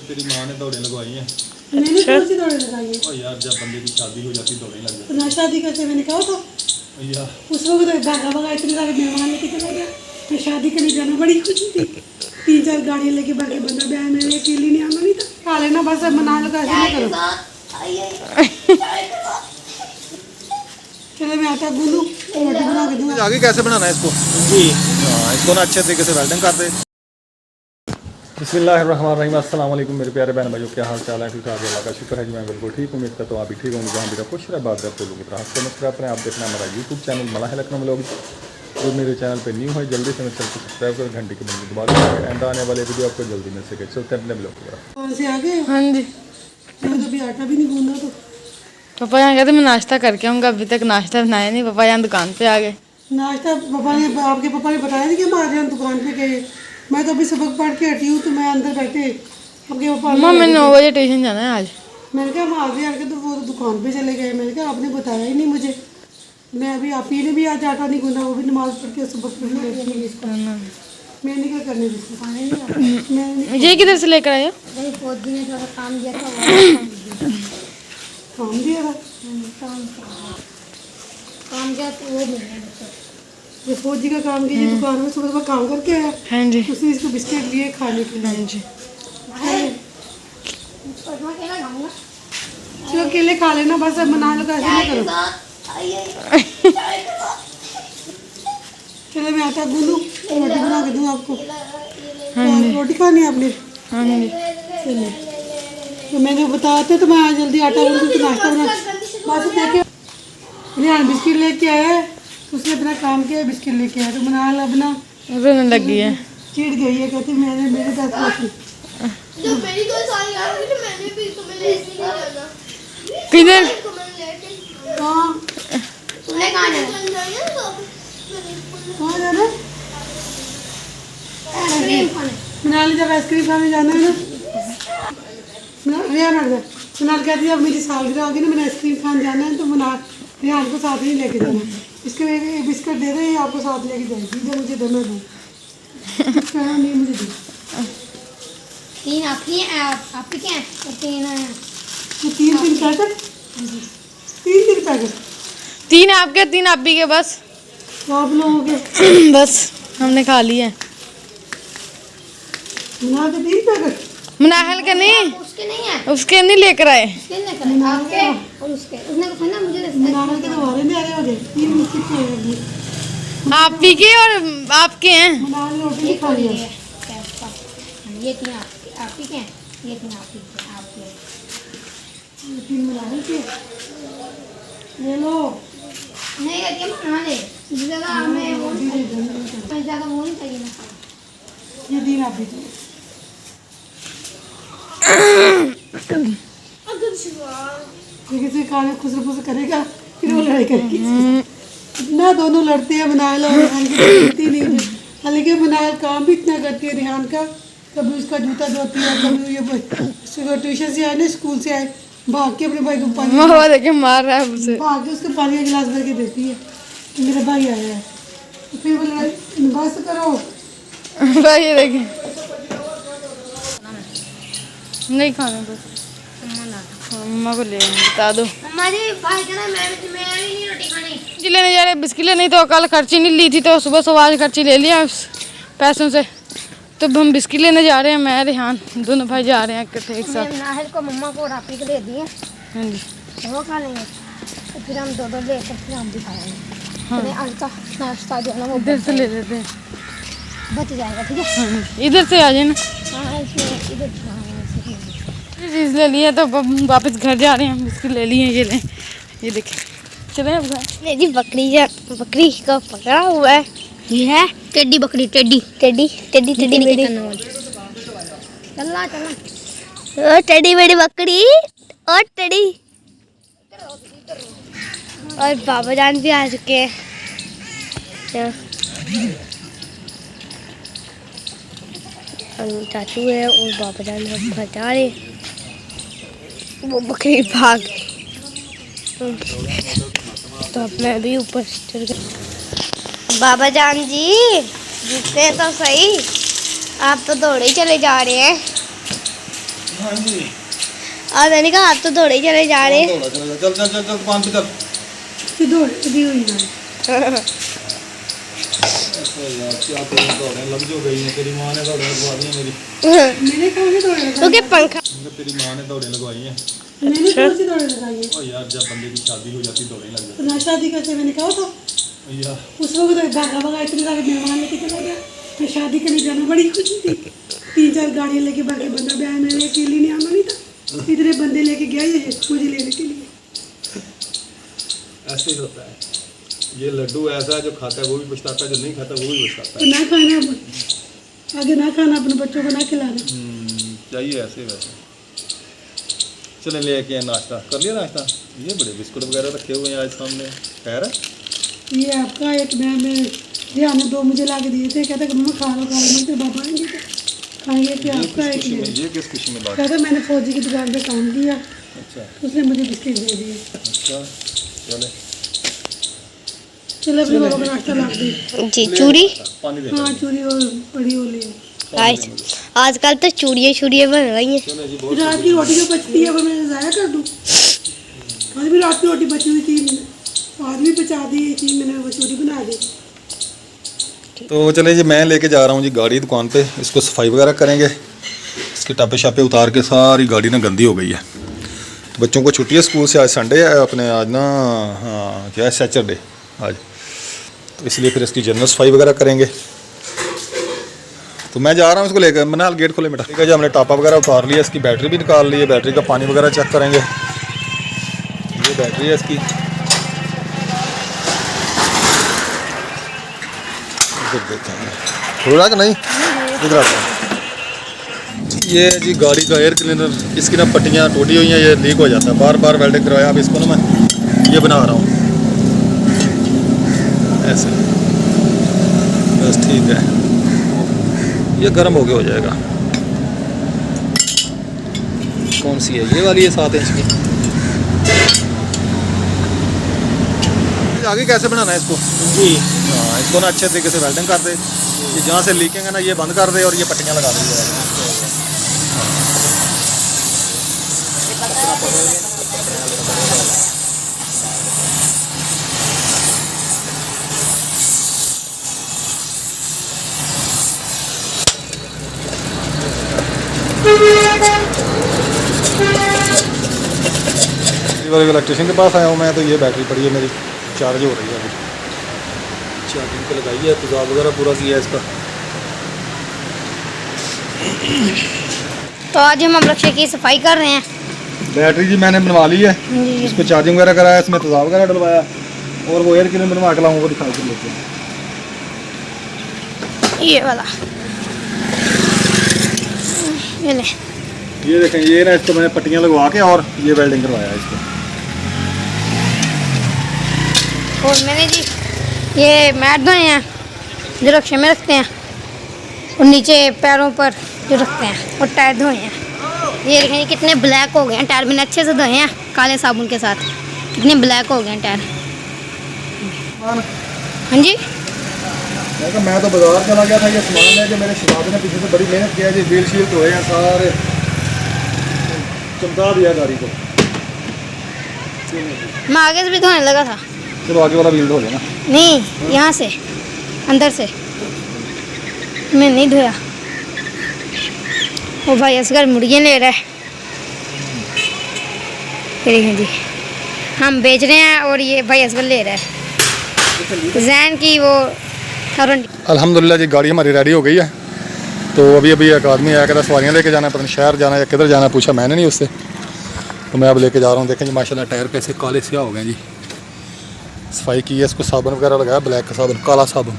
तेरी माँ ने दौड़े लगवाई हैं। मैंने कौन सी दौड़े लगाई है? ओ यार जब बंदे की शादी हो जाती दौड़े लग जाती। तो ना शादी करते मैंने कहा था यार उस वक्त तो भागा भागा इतने सारे मेहमान लेके चला गया। तो शादी करने जाना बड़ी खुशी थी। 3-4 गाड़ियाँ लेके भागे बंदा ब्याह में अकेली नहीं आना नहीं था। खा लेना बस अब मना लो ऐसे ना करो। चलो मैं आटा गूंदूं रोटी बना के दूंगा। आगे कैसे बनाना है इसको जी? हाँ इसको ना अच्छे तरीके से वेल्डिंग कर दे। बिस्मिल्लाहिर्रहमानिर्रहीम। अस्सलाम वालेकुम मेरे प्यारे बहन भाइयों, क्या हाल चाल है? ठीक ठाक, अल्लाह का शुक्र है जी, मैं बिल्कुल ठीक। उम्मीद करता हूँ आप भी ठीक होंगे। जहाँ भी खुश रहे बात करते लोग इतना हंसते मुस्कुराते हैं। आप देखना हमारा यूट्यूब चैनल मलाह लखनऊ में। लोग जो मेरे चैनल पे न्यू है जल्दी से मेरे चैनल को सब्सक्राइब करें, घंटी की बंदी दबा दें, एंड आने वाले वीडियो आपको जल्दी मिल सके। चलते हैं अपने ब्लॉग की तरफ। कौन से आ गए? हाँ जी, मैंने तो अभी आटा भी नहीं गूंदा। तो पापा यहाँ कहते मैं नाश्ता करके आऊँगा, अभी तक नाश्ता बनाया नहीं। पापा यहाँ दुकान पे आ गए। नाश्ता आपके पापा ने बताया नहीं कि हमारे यहाँ दुकान पे गए। मैं तो अभी सबक पढ़ के हटी हूँ तो मैं अंदर बैठे आपके पापा। मम्मा मैं 9 बजे ट्यूशन जाना है आज। मैंने कहा हम आगे आके तो वो तो दुकान पे चले गए। मैंने कहा आपने बताया ही नहीं मुझे। मैं अभी आप ही ने भी आज आटा नहीं गूंदा, वो भी नमाज पढ़ के सबक पढ़ के बैठी हूँ इसको। मैं नहीं क्या करने जिसको खाने नहीं आता। मैं नहीं ये किधर से लेकर आए हो? फौजी ने थोड़ा काम दिया था काम दिया था। काम दिया तो वो मिल गया। ये फौजी का काम किया दुकान में, सुबह सुबह काम करके आया। हाँ जी, उसने इसको बिस्किट लिए खाने के लिए। हाँ जी। मैं अकेला खाऊंगा। चलो अकेले खा लेना बस, अब मना लो ऐसे ना करो। चलो मैं आटा गूंदूं रोटी बना के दूँ आपको। और रोटी खानी है आपने? हाँ जी, चलो तो मैंने बताते तो मैं आज जल्दी आटा गूंदूं तो नाश्ता बना। बस देखे रिहान बिस्किट लेके आया है, उसने अपना काम किया, बिस्किट लेके आया तो मना लो अपना। रोने लगी है। चिढ़ गई है, कहती मैंने मेरे साथ रखी। जो मेरी तो सारी यार हुई तो मैंने भी तुम्हें ले नहीं जाना। किधर? हाँ तूने कहाँ जाना? कहाँ जाना है? आइसक्रीम खाने। मनाली जब आइसक्रीम खाने जाना है ना, रिहान हट जा। मनाल कहती है अब मेरी सालगिरह होगी ना, मैंने आइसक्रीम खाने जाना है तो मनाल रिहान को साथ ही लेके जाना। इसके एक बिस्किट दे दे, ये आपको साथ लेके जाएगी। जब मुझे देना दूँ कहना नहीं मुझे दे। 3 आपकी हैं, आपकी क्या है? और 3 हैं। तो 3 पैकेट, 3 पैकेट 3 आपके 3 आप भी के बस। तो आप लोगों के बस हमने खा लिया है। मनाल के 3 पैकेट। मुनाहल के नहीं, उसके नहीं है। उसके नहीं लेकर आए। उसके नहीं करे। आपके और उसके। उसने कहा ना मुझे मनाल के तो हमारे नहीं आ रहे होंगे। 3 बिस्किट चाहिए। आप भी के और आपके हैं। मनाल ने रोटी नहीं खा लिया। ये 3 आपकी क्या है? ये 3 आपकी आपके। 3 मनाल के ले लो। नहीं करके बना ले। ज़्यादा हमें वो ज़्यादा वो नहीं चाहिए ना। ये 3 आप भी चाहिए। ये किसी खाने खुसर फुसर करेगा फिर वो लड़ाई करेगी। ना दोनों लड़ते हैं मनाल और रिहान की लड़ती नहीं है। हालांकि मनाल काम भी इतना करती है रिहान का, कभी उसका जूता धोती है, कभी ये ट्यूशन से आए ना स्कूल से आए भाग के अपने भाई को पानी माँ देखे मार रहा है उसे। भाग के उसको पानी का गिलास भर के देती है कि मेरा भाई आया है। तो फिर वो लड़ाई बस करो। भाई ये देखे नहीं खाना बस। मम्मा को ले बता दो। हमारे भाई का ना मैं भी नहीं रोटी खानी। जी लेने जा रहे हैं बिस्किट नहीं तो कल खर्ची नहीं ली थी तो सुबह सुबह आज खर्ची ले लिया उस पैसों से। तो हम बिस्किट लेने जा रहे हैं, मैं रिहान दोनों भाई जा रहे हैं इकट्ठे एक साथ। नाहिल को मम्मा को रापी को दे दिए। हाँ जी, तो वो खा लेंगे तो फिर हम 2 लेकर फिर हम भी खाएंगे। हाँ। तो आज का नाश्ता जो है ना वो इधर से ले लेते हैं। बच जाएगा। ठीक है। हाँ जी, इधर से आ जाए ना। हाँ इसमें इधर ये चीज़ ले लिया तो अब वापस घर जा रहे हैं। बिस्किट ले लिए, ये लें, ये देखें। चले अब घर। मेरी बकरी है, बकरी को पकड़ा हुआ है। ये है टेडी बकरी। टेडी टेडी टेडी टेडी नहीं करना वाली। चला चला ओ टेडी मेरी बकरी। और टेडी और बाबा जान भी आ चुके हैं। चाचू है और बाबा जान सब घर जा रहे। वो बकरी भाग तो अपने अभी ऊपर चढ़ गए। बाबा जान जी रुकते तो सही, आप तो दौड़े ही चले जा रहे हैं। हाँ जी और मैंने कहा आप तो दौड़े चले जा रहे हैं। चल चल चल चल दुकान पे चल। फिर दौड़ी हुई ना यार क्या तेरी दौड़े लग जो गई है, तेरी माँ ने दौड़े लगवा दी है मेरी। मैंने कौन सी दौड़े लगाई? क्योंकि पंखा तेरी माँ ने दौड़े लगवाई है। मैंने कौन सी दौड़े लगाई है? ओ यार जब बंदे की शादी हो जाती दौड़े लग तो ना शादी करते मैंने कहा था जाती यार। उस वक्त तो भागा भागा इतने सारे मेहमान लेके चला गया। मैं शादी करने जाना बड़ी खुशी थी, 3-4 गाड़ियाँ लेके भागे, बंदा ब्याह मैंने अकेली नहीं आना नहीं था, इतने बंदे लेके गया ये मुझे लेने के लिए। ऐसे ही होता है, ये लड्डू ऐसा है जो खाता है वो भी पछताता है, जो नहीं खाता वो भी पछताता तो है। ना खाना आगे, ना खाना अपने बच्चों को ना खिलाना। चाहिए ऐसे वैसे। चले ले के नाश्ता कर लिया नाश्ता। ये बड़े बिस्कुट वगैरह रखे हुए हैं आज सामने। खैर है ये आपका एक मैं ध्यान में 2 मुझे ला के दिए थे, कहते मम्मा खा लो मेरे बाबा आएंगे तो खाएंगे कि आपका एक ये किस खुशी में बात। कहते मैंने फौजी की दुकान पे काम किया, अच्छा उसने मुझे बिस्किट दे दिए। अच्छा चले चलो अपने बाबा को नाश्ता ला दी। जी चूड़ी। पानी दे। हाँ चूड़ी और बड़ी होली आज आजकल तो चूड़ियाँ बन रही हैं। चलो जी बहुत रात की रोटी जो बचती है वो मैं ज़ाया कर दूँ। आज भी रात की रोटी बची हुई थी, आज भी बचा दी थी मैंने, वो चूड़ी बना दी। तो चले जी मैं लेके जा रहा हूँ जी गाड़ी दुकान पे, इसको सफाई वगैरह करेंगे। इसके टापे शापे उतार के सारी गाड़ी ना गंदी हो गई है। बच्चों को छुट्टी है स्कूल से, आज संडे है अपने, आज ना हाँ क्या है सैटरडे आज, तो इसलिए फिर इसकी जनरल सफाई वगैरह करेंगे। तो मैं जा रहा हूँ इसको लेकर। मनाल गेट खोले बेटा। ठीक है जी, हमने टापा वगैरह उतार लिया, इसकी बैटरी भी निकाल ली है, बैटरी का पानी वगैरह चेक करेंगे। ये बैटरी है इसकी, इधर देखेंगे खुला कि नहीं, इधर आता है। ये जी गाड़ी का एयर क्लीनर, इसकी ना पट्टियाँ टूटी हुई हैं, ये लीक हो जाता है, बार बार वेल्डिंग करवाया। अब इसको ना मैं ये बना रहा हूँ ऐसे, बस ठीक है, ये गर्म हो गया हो जाएगा। कौन सी है ये वाली है 7 इंच की। आगे कैसे बनाना है इसको जी? हाँ इसको ना अच्छे तरीके से वेल्डिंग कर दे, ये जहाँ से लीकेंगे ना ये बंद कर दे और ये पट्टियाँ लगा दी जाए। वाले इलेक्ट्रिशियन के पास आया हूँ मैं, तो ये बैटरी पड़ी है मेरी, चार्ज हो रही है अभी, चार्जिंग पे लगाई है, तेजाब वगैरह पूरा किया है इसका। तो आज हम अमृक्षे की सफाई कर रहे हैं। बैटरी जी मैंने बनवा ली है, इसको चार्जिंग वगैरह कराया, इसमें तेजाब वगैरह डलवाया, और वो एयर क्लीनर बनवा के लाऊंगा, वो दिखाई कर लेते हैं। ये वाला ये ले। ये देखें, ये ना इसको मैंने पट्टियाँ लगवा के और ये वेल्डिंग करवाया है इसको। और मैंने जी ये मैट धोए हैं जो रक्शे में रखते हैं, और नीचे पैरों पर जो रखते हैं, और टायर धोए हैं। ये देखें, ये कितने ब्लैक हो गए हैं टायर, मैंने अच्छे से धोए हैं काले साबुन के साथ, कितने ब्लैक हो गए हैं टायर। हाँ जी मैं तो बाजार चला गया था, ये सामान है जो मेरे शबाब ने पीछे से बड़ी मेहनत किया है जी, व्हील शील धोए हैं सारे, चमका दिया गाड़ी को। मैं आगे से भी धोने लगा था। चलो आगे वाला व्हील धो लेना। नहीं, यहाँ से अंदर से मैं नहीं धोया। वो भाई असगर मुर्गियाँ ले रहा है, ये देखें जी, हम बेच रहे हैं और ये भाई असगर ले रहा है जैन की वो हरंडी। अल्हम्दुलिल्लाह जी गाड़ी हमारी रेडी हो गई है। तो अभी एक आदमी आया, कहता सवारियाँ लेके जाना है, पता नहीं शहर जाना है या किधर जाना है, पूछा मैंने नहीं उससे, तो मैं अब लेके जा रहा हूँ। देखें जी माशाल्लाह टायर कैसे काले स्याह हो गए जी। सफाई की है, इसको साबुन वगैरह लगाया, ब्लैक साबुन, काला साबुन,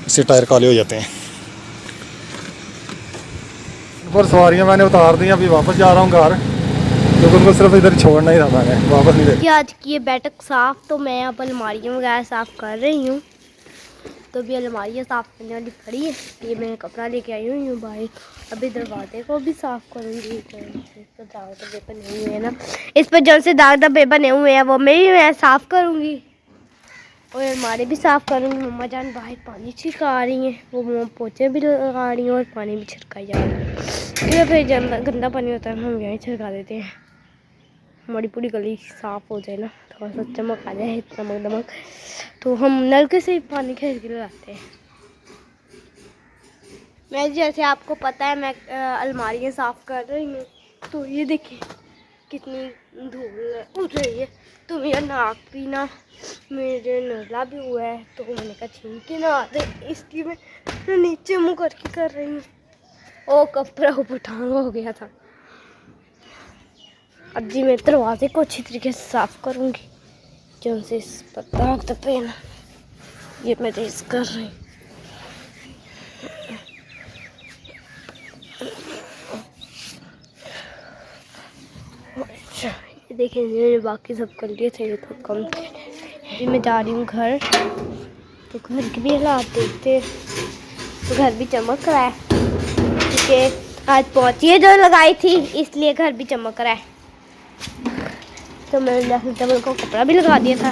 इससे टायर काले हो जाते हैं। पर सवारियाँ मैंने उतार दी, अभी वापस जा रहा हूँ घर, क्योंकि उनको सिर्फ इधर छोड़ना ही था मैंने, वापस नहीं ले। आज की ये बैठक साफ़, तो मैं अब अलमारियाँ वगैरह साफ़ कर रही हूँ। तो भी अलमारियाँ साफ़ करने वाली पड़ी है, ये मैं कपड़ा लेके आई हुई हूँ बाहर। अभी दरवाजे को भी साफ़ करूँगी, इस पर दाग धब्बे बने हुए हैं ना, इस पर जल से दाग धब्बे बने हुए हैं वो मैं साफ़ करूँगी। और अलमारी भी साफ़ करूँगी। मम्मा जान बाहर पानी छिड़का रही हैं, वो मम्मा पोछे भी लगा रही हैं और पानी भी छिड़का जा रहा है। ये फिर गंदा पानी होता है हम यहीं छिड़का देते हैं, हमारी पूरी गली साफ़ हो जाए ना, थोड़ा सा चमक आ जाए, चमक दमक, तो हम नलके से ही पानी खरीद के लगाते हैं। मैं जैसे आपको पता है मैं अलमारियाँ साफ़ कर रही हूँ, तो ये देखिए कितनी धूल उठ रही है। तो मेरा नाक भी ना, मेरे नज़ला भी हुआ है, तो मैंने कहा छीन के ना आते, इसलिए मैं नीचे मुँह करके कर रही हूँ। ओ कपड़ा ऊपर टांग हो गया था। अब जी मैं दरवाजे को अच्छी तरीके से साफ़ करूँगी, जो उनसे इस पर दाग दबे ना, ये मैं रेस कर रही हूँ। अच्छा ये देखिए मैंने बाकी सब कर लिए थे, ये तो कम थे। अभी मैं जा रही हूँ घर, तो घर के भी हालात देखते, तो घर भी चमक रहा है क्योंकि आज पहुँची जो लगाई थी, इसलिए घर भी चमक रहा है। तो मैंने डबल को कपड़ा भी लगा दिया था,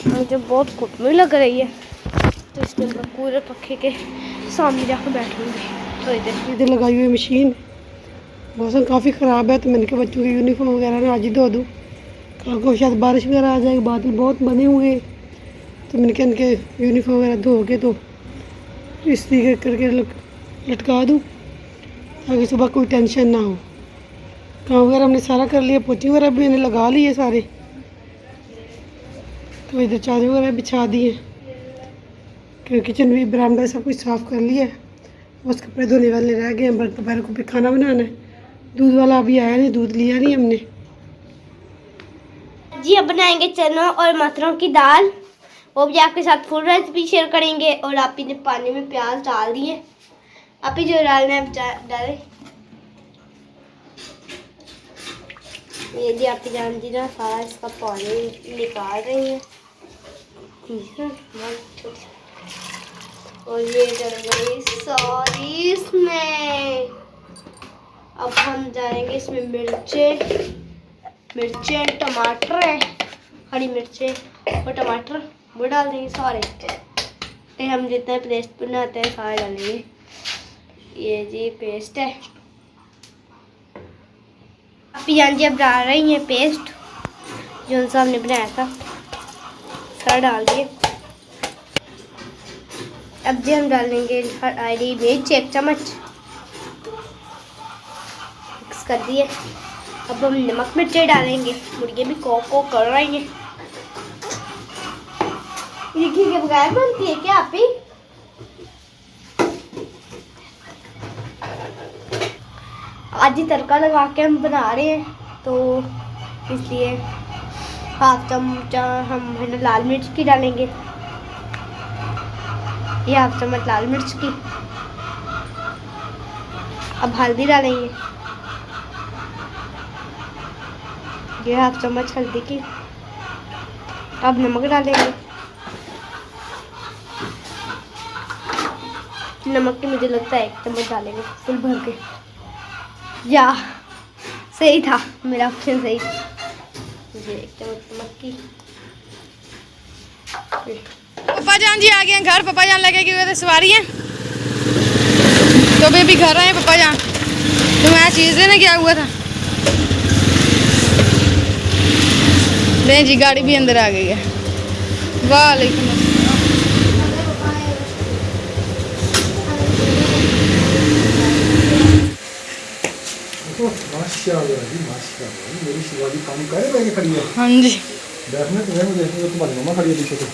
मुझे बहुत घुटन लग रही है, तो इसलिए मैं पूरे पक्खे के सामने जाकर बैठूँगी थोड़ी देर। इधर लगाई हुई मशीन मौसम काफ़ी ख़राब है, तो मैंने कहा बच्चों की यूनिफॉर्म वगैरह ना आज ही धो दूँ, कल को शायद बारिश वगैरह आ जाएगी, बादल बहुत बने हुए, तो मैंने कहा इनके यूनिफॉर्म वगैरह धो के तो इस तरीके करके लटका दूँ ताकि सुबह कोई टेंशन ना हो। काम वगैरह हमने सारा कर लिया, पोछी वगैरह भी मैंने लगा लिए सारे, तो इधर चादर वगैरह बिछा दी है, किचन भी बरामदा सब कुछ साफ़ कर लिया है, बस कपड़े धोने वाले रह गए हैं। दोपहर को भी खाना बनाना है, दूध वाला अभी आया नहीं, दूध लिया नहीं हमने। जी अब बनाएंगे चनों और मटरों की दाल, वो भी आपके साथ फुल रेसिपी शेयर करेंगे। और आप ने पानी में प्याज डाल दिए, आप ही जो डालना है डालें। ये जी आप जान जी ना सारा इसका पानी निकाल रही है, और ये डल गई सारी इसमें। अब हम डालेंगे इसमें मिर्चें टमाटर है, हरी मिर्चें और टमाटर वो डाल देंगे सारे, फिर हम जितना पेस्ट बनाते हैं सारे डालेंगे। ये जी पेस्ट है, पियान जी अब डाल रही हैं पेस्ट जो सा हमने बनाया था, सारा डाल दिए। अब जी हम डालेंगे हरी मिर्च 1 चम्मच, मिक्स कर दिए। अब हम नमक मिर्चें डालेंगे, मुर्गियाँ भी को कर रही हैं। ये घी के बगैर बनती है क्या आप ही? आज ही तड़का लगा के हम बना रहे हैं, तो इसलिए हाफ चम्मच हम है ना लाल मिर्च की डालेंगे, ये हाफ चम्मच लाल मिर्च की। अब हल्दी डालेंगे, ये हाफ चम्मच हल्दी की। अब नमक डालेंगे, नमक की मुझे लगता है 1 चम्मच डालेंगे फुल भर के, या सही था मेरा ऑप्शन सही। मुझे 1 चम्मच नमक की। पापा जान जी आ गए हैं घर, पापा जान लगे कि वे तो सवारी है, तो वे भी घर आए पापा जान, तो मैं चीज़ लेने क्या हुआ था। नहीं जी गाड़ी भी अंदर आ गई है। वालेकुम माशाल्लाह जी माशाल्लाह, मेरी शिवाजी पानी करे बैठे खड़ी है। हाँ जी देखना तुम्हें मुझे देखने, तुम्हारी मम्मा खड़ी है पीछे तो।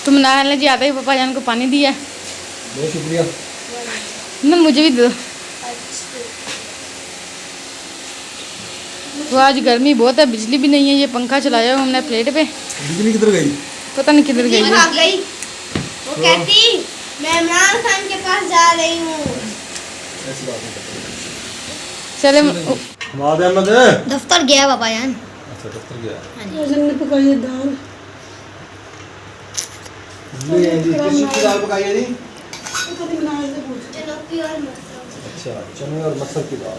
तुम नहाने जी आते ही पापा जान को पानी दिया, बहुत शुक्रिया। ना मुझे भी दो। तो आज गर्मी बहुत है, बिजली भी नहीं है, ये पंखा चलाया हमने प्लेट पे, बिजली किधर गई? पता नहीं किधर गई है। भाग गई, वो कहती मैं इमरान खान के पास जा रही हूँ। ऐसी बात नहीं करते। चले हमाद अहमद दफ्तर गया बाबा जान। अच्छा दफ्तर गया। वजन ने पकाई है दाल, ये जी किस की दाल पकाई है जी? कभी बनाया से पूछ। चलो की और मसाला। अच्छा चने और मटर की दाल।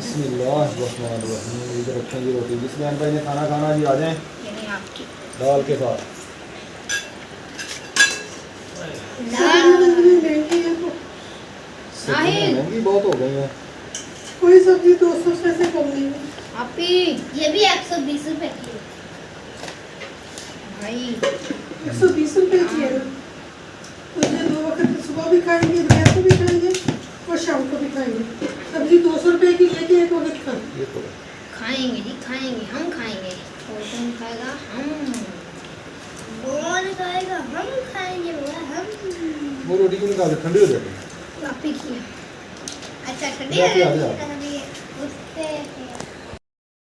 बिस्मिल्लाह रहमान रहीम। इधर रखेंगे रोटी। जिस बहन भाई ने खाना खाना जी आ जाएं ये नहीं आपकी दाल के साथ। महंगी है तो सब्जियां महंगी बहुत हो गई हैं। कोई सब्जी 200 रुपये से कम नहीं है। आपी ये भी 120 रुपए की है भाई। 120 रुपये की है ना। तो ये 2 वक्त सुबह भी खाएंगे, दोपहर को भी खाएंगे और शाम को भी खाएंगे। सब्जी 200 रुपये की लेके एक वक्त खाएंगे। ये तो खाएंगे जी खाएंगे, हम खाएंगे। और कौन खाएगा? हम। कौन खाएगा? हम खाएंगे हम। वो रोटी को निकाल दे, ठंडी हो जाएगी। आपी की अच्छा ले आके आ जा।